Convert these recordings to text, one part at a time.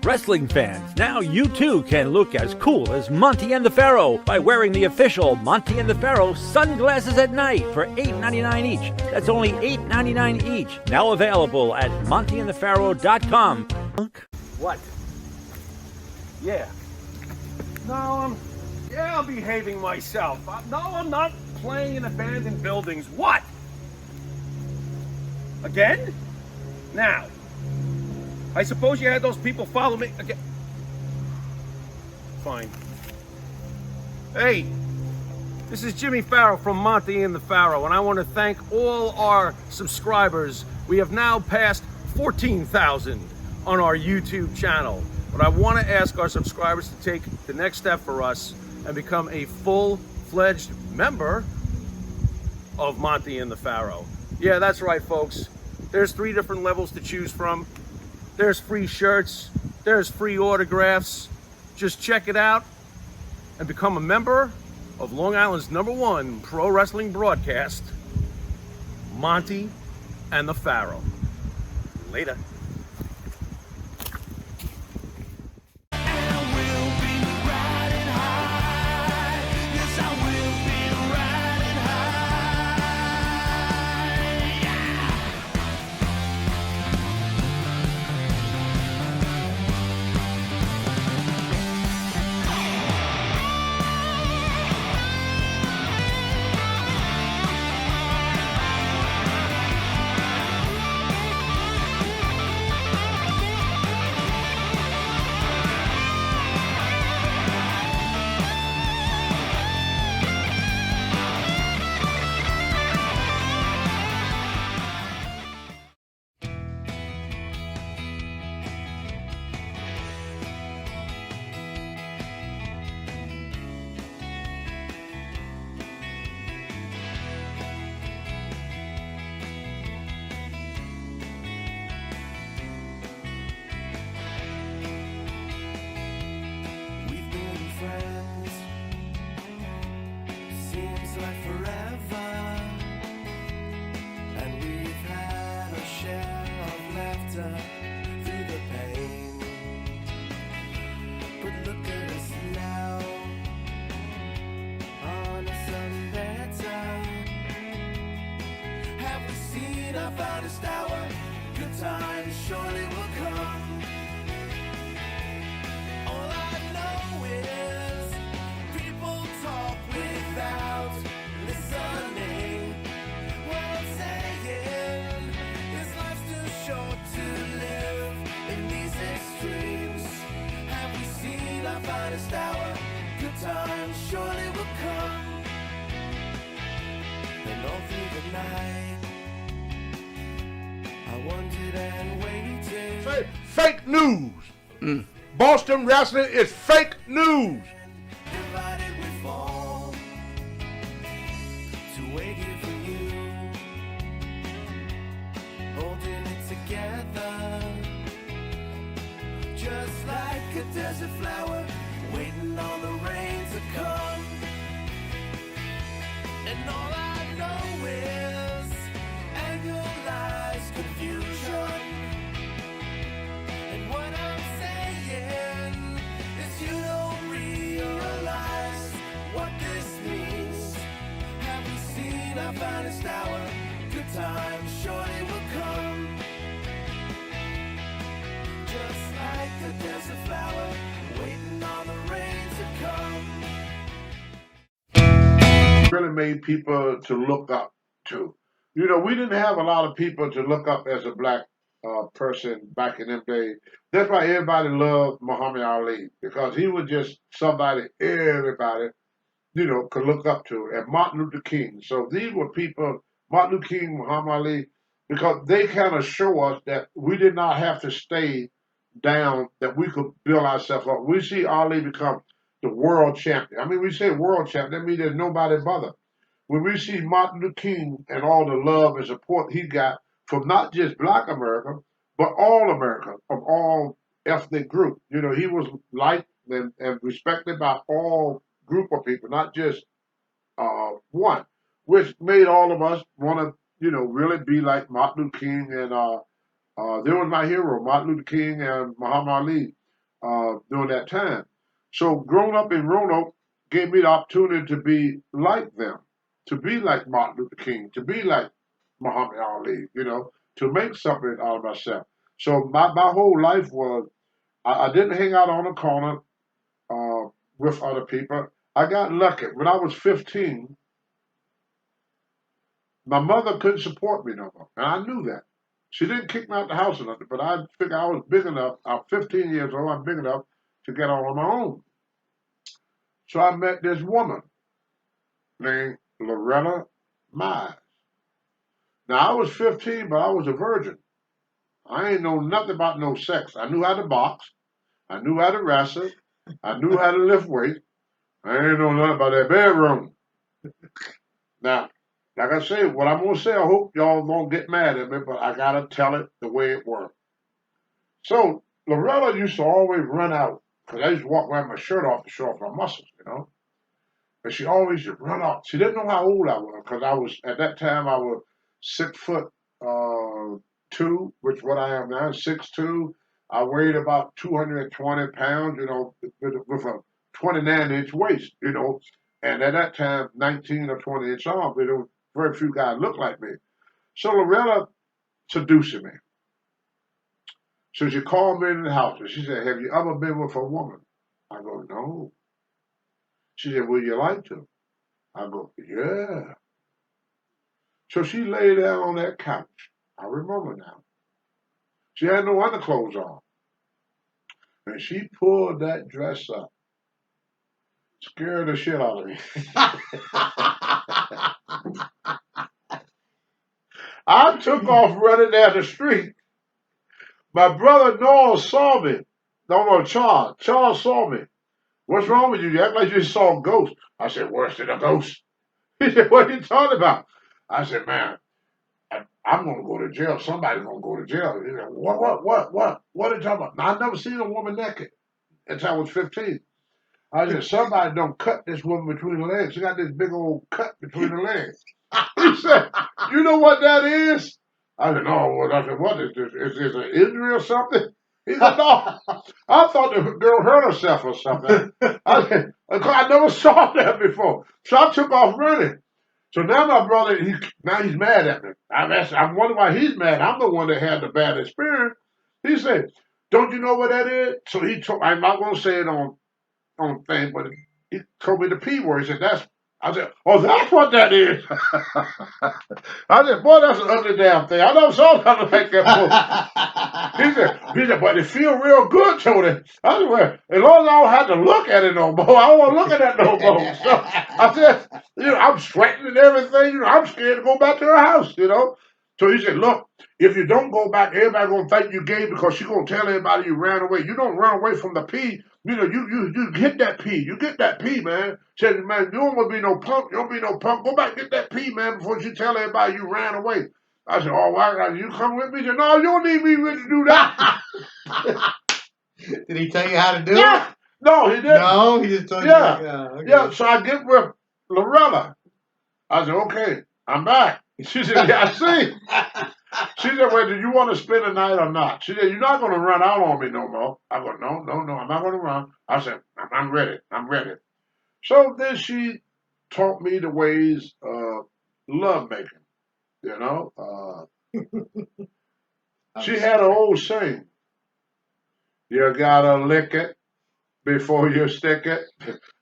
Wrestling fans, now you too can look as cool as Monty and the Pharaoh by wearing the official Monty and the Pharaoh sunglasses at night for $8.99 each. That's only $8.99 each. Now available at montyandthepharaoh.com. What? Yeah. No, I'm behaving myself. No, I'm not playing in abandoned buildings. What? Again? Now, I suppose you had those people follow me again. Fine. Hey, this is Jimmy Farrow from Monty and the Pharaoh, and I want to thank all our subscribers. We have now passed 14,000 on our YouTube channel. But I want to ask our subscribers to take the next step for us and become a full-fledged member of Monty and the Pharaoh. Yeah, that's right, folks. There's 3 different levels to choose from. There's free shirts, there's free autographs. Just check it out and become a member of Long Island's #1 pro wrestling broadcast, Monty and the Pharaoh. Later. Finest hour, good times surely will come. All I know is people talk without listening. What I'm saying is life's too short to live in these extremes. Have we seen our finest hour? Good times surely will come. And all through the night I wondered and waited. Fake news. Boston wrestling is fake news. Divided we fall to wait here for you, holding it together, just like a desert flower, waiting on the rain to come. And all I know is annualized confusion. And what I'm saying is you don't realize what this means. Have we seen our finest hour? Good times surely will come. Just like a desert flower, waiting on the rain to come. Really made people to look up to. You know, we didn't have a lot of people to look up as a black person back in them days. That's why everybody loved Muhammad Ali, because he was just somebody everybody, you know, could look up to. And Martin Luther King. So these were people, Martin Luther King, Muhammad Ali, because they kind of show us that we did not have to stay down, that we could build ourselves up. We see Ali become the world champion. I mean, we say world champion, that means there's nobody but him. When we see Martin Luther King and all the love and support he got from not just black America, but all America, of all ethnic groups. You know, he was liked and respected by all group of people, not just one, which made all of us want to, you know, really be like Martin Luther King. And there was my hero, Martin Luther King and Muhammad Ali. during that time. So growing up in Roanoke gave me the opportunity to be like them, to be like Martin Luther King, to be like Muhammad Ali, to make something out of myself. So my whole life was I didn't hang out on the corner with other people. I got lucky. When I was 15, my mother couldn't support me no more, and I knew that. She didn't kick me out the house or nothing, but I figured I was big enough. I'm 15 years old. I'm big enough to get on my own. So I met this woman named Loretta Mize. Now I was 15, but I was a virgin. I ain't know nothing about no sex. I knew how to box. I knew how to wrestle. I knew how to lift weight. I ain't know nothing about that bedroom. Now, like I say, what I'm gonna say, I hope y'all don't get mad at me, but I gotta tell it the way it worked. So Loretta used to always run out because I used to walk around with my shirt off to show off my muscles. But she always used to run off. She didn't know how old I was because I was at that time I was 6 foot 2, which what I am now, 6'2". I weighed about 220 pounds, with a 29-inch waist. And at that time, 19 or 20 inch arms, there was very few guys looked like me. So Loretta seduced me. So she called me in the house and she said, "Have you ever been with a woman?" I go, "No." She said, "Would you like to?" I go, "Yeah." So she lay down on that couch. I remember now. She had no underclothes on. And she pulled that dress up. Scared the shit out of me. I took off running down the street. My brother Noel saw me. No, Charles. Charles saw me. "What's wrong with you? You act like you saw a ghost." I said, "Worse than a ghost." He said, "What are you talking about?" I said, "Man, I'm going to go to jail. Somebody's going to go to jail." He said, What are you talking about?" Now, I never seen a woman naked until I was 15. I said, "Somebody don't cut this woman between the legs. She got this big old cut between the legs." He said, "You know what that is?" I said, "No." I said, "What is this? Is it injury or something?" He said, "No." I thought the girl hurt herself or something. I never saw that before. So I took off running. So now my brother, he's mad at me. I'm wondering why he's mad. I'm the one that had the bad experience. He said, "Don't you know what that is?" So he told. I'm not going to say it on thing, but he told me the P word. He said, "That's." I said, "Oh, that's what that is." I said, "Boy, that's an ugly damn thing. I never saw nothing like that before." He said, "But it feel real good, Tony." I said, "Well, as long as I don't have to look at it no more, I don't want to look at that no more." So I said, "I'm sweating and everything. I'm scared to go back to her house. So he said, "Look, if you don't go back, everybody gonna think you gay because she gonna tell everybody you ran away. You don't run away from the P. You get that P. You get that P, man." Said, "Man, you don't want to be no punk. You don't be no punk. Go back and get that P, man, before she tell everybody you ran away." I said, "Oh, why? You come with me?" He said, "No, you don't need me to do that." Did he tell you how to do Yeah. it? No, he didn't. No, he just told you. Yeah. Okay. Yeah. So I get with Loretta. I said, "Okay, I'm back." She said, "Yeah, I see." She said, "Well, do you want to spend the night or not?" She said, "You're not going to run out on me no more." I go, "No, no, no, I'm not going to run." I said, I'm ready. I'm ready." So then she taught me the ways of love making, you know. She had an old saying, "You gotta lick it before you stick it."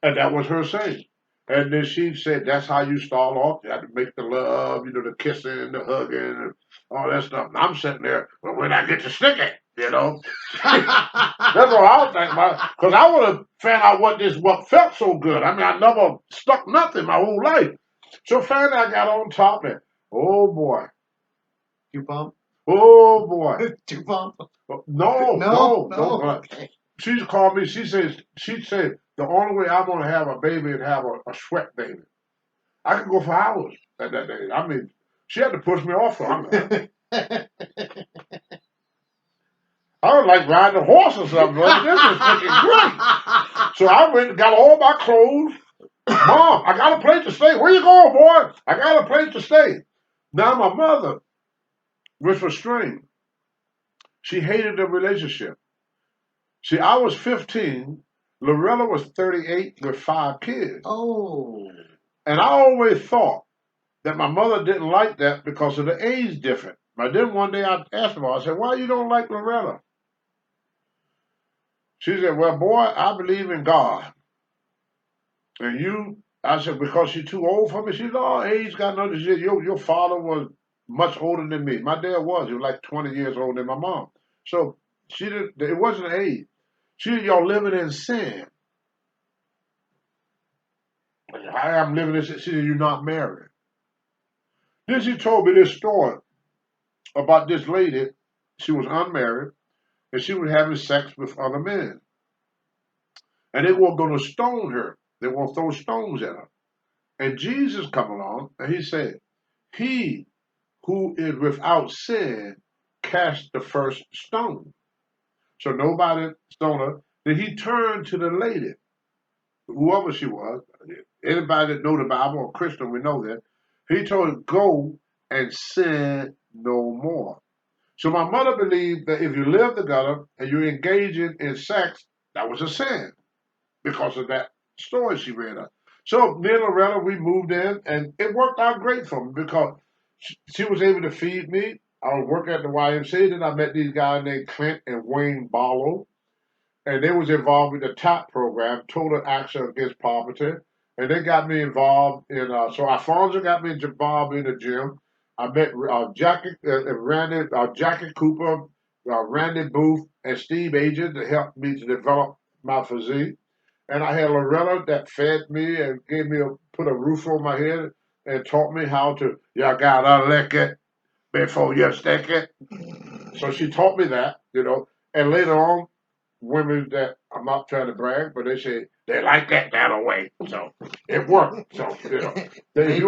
And that was her saying. And then she said, "That's how you start off. You have to make the love, the kissing, the hugging, and all that stuff." And I'm sitting there, "But when I get to stick it. That's what I was thinking about. Because I would have found out what felt so good. I mean, I never stuck nothing my whole life. So finally I got on top and, oh boy. You pump? Oh boy. You pump? No. Okay. She called me, she said, the only way I'm going to have a baby is have a sweat baby. I could go for hours at that day. I mean, she had to push me off. I was like riding a horse or something. This is freaking great. So I went and got all my clothes. "Mom, I got a place to stay." "Where you going, boy?" "I got a place to stay." Now my mother, which was strange, she hated the relationship. See, I was 15. Loretta was 38 with 5 kids. Oh. And I always thought that my mother didn't like that because of the age difference. But then one day I asked her, I said, why you don't like Loretta? She said, well, boy, I believe in God. And you, I said, because she's too old for me? She said, oh, age got nothing to do. Your father was much older than me. My dad was. He was like 20 years older than my mom. So she didn't, it wasn't age. She said, y'all living in sin. I am living in sin. She said, you're not married. Then she told me this story about this lady. She was unmarried and she was having sex with other men. And they were going to stone her. They were going to throw stones at her. And Jesus come along and he said, he who is without sin cast the first stone. So nobody stoned her. Then he turned to the lady, whoever she was. Anybody that know the Bible or Christian, we know that. He told her, go and sin no more. So my mother believed that if you live together and you're engaging in sex, that was a sin because of that story she read us. So me and Loretta, we moved in, and it worked out great for me because she was able to feed me. I was working at the YMCA. Then I met these guys named Clint and Wayne Barlow, and they was involved with the TAP program, Total Action Against Poverty, and they got me involved in. So Alfonso got me involved in the gym. I met Jackie Cooper, Randy Booth, and Steve Agent to help me to develop my physique. And I had Loretta that fed me and put a roof on my head and taught me how to, you gotta lick it before you stick it. So she taught me that, and later on, women that, I'm not trying to brag, but they say they like that way. So it worked. So, if you